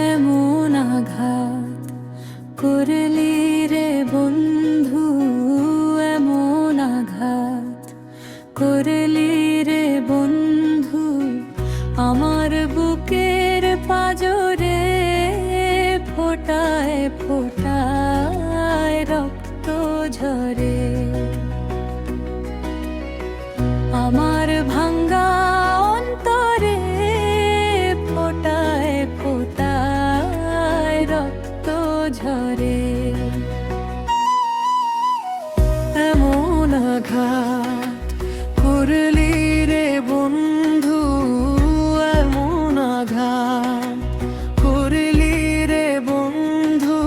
এমন আঘাত করলি রে বন্ধু, এমন আঘাত করলি রে বন্ধু, আমার বুকের পাজরে ফোটায় ফোটায় রক্ত ঝরে। আমার ভাঙ্গা অন্তরে ফোটায় ফোটায় রক্ত ঝরে। এমন আঘাত করলি রে বন্ধু, এমন আঘাত করলি রে বন্ধু,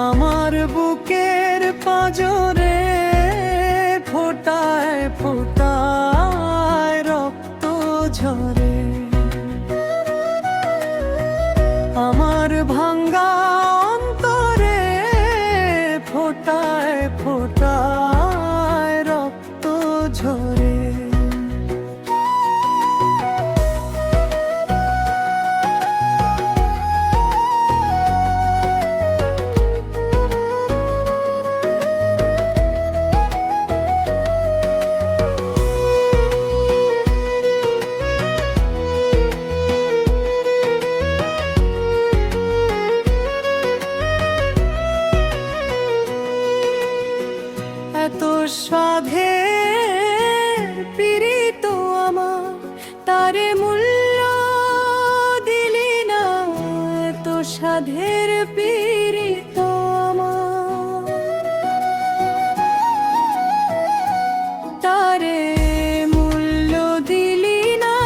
আমার বুকের পাজরে ফোটায় ফোটায় রক্ত ঝরে। আমার ভাঙ্গা অন্তরে ফোটায় ফোটায় রক্ত ঝরে। এত সাধের পীড়িত আমার, তারে মূল্য দিলি না। এত সাধের পীড়িত আমার, তারে মূল্য দিলি না।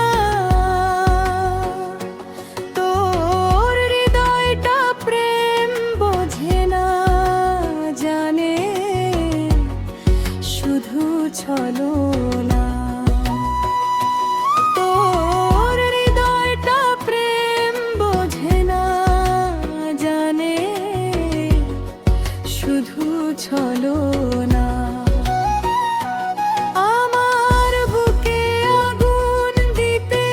তোর হৃদয়টা প্রেম বোঝে না, জানে শুধু ছলনা। তোর হৃদয়টা প্রেম বোঝে না, জানে শুধু ছলনা। আমার বুকে আগুন দিতে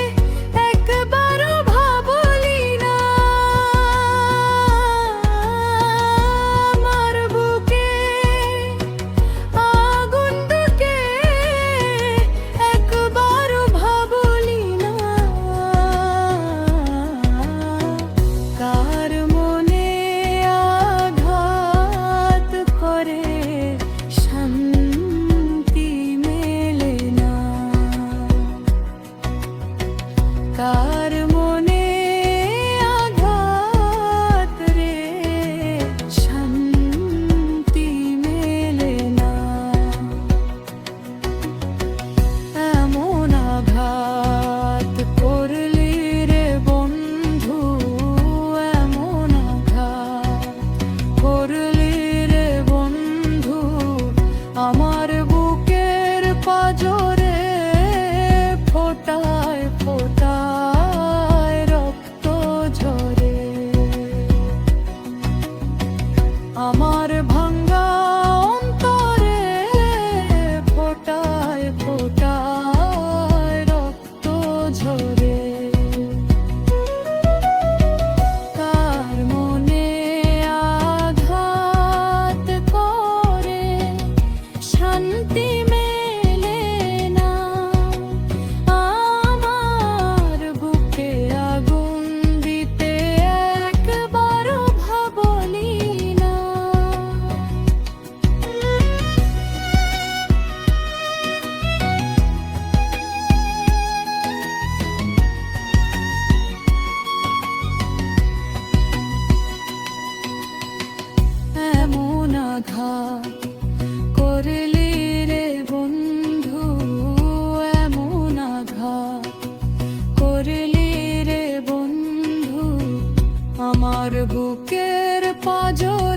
একবারও ভাবলি না। আমার বুকে আগুন দিতে একবারও ভাবলি না। কার মনে আঘাত করে শান্তি মেলে না। কার মনে আঘাত রে শান্তি মেলে না। এমন আঘাত করলি রে বন্ধু, এমন আঘাত করলি রে বন্ধু, আমার বুকের পাজরে ফোটায় ফোটায় রক্ত ঝরে। আমার ভাঙ্গা অন্তরে ফোটায় ফোটায় রক্ত ঝরে। কার মনে আঘাত করে শান্তি মেলে না। আমার বুকে আগুন দিতে একবারও ভাবলি না। এমন আঘাত করলি রে বন্ধু, এমন আঘাত করলি রে বন্ধু, আমার বুকের পাজরে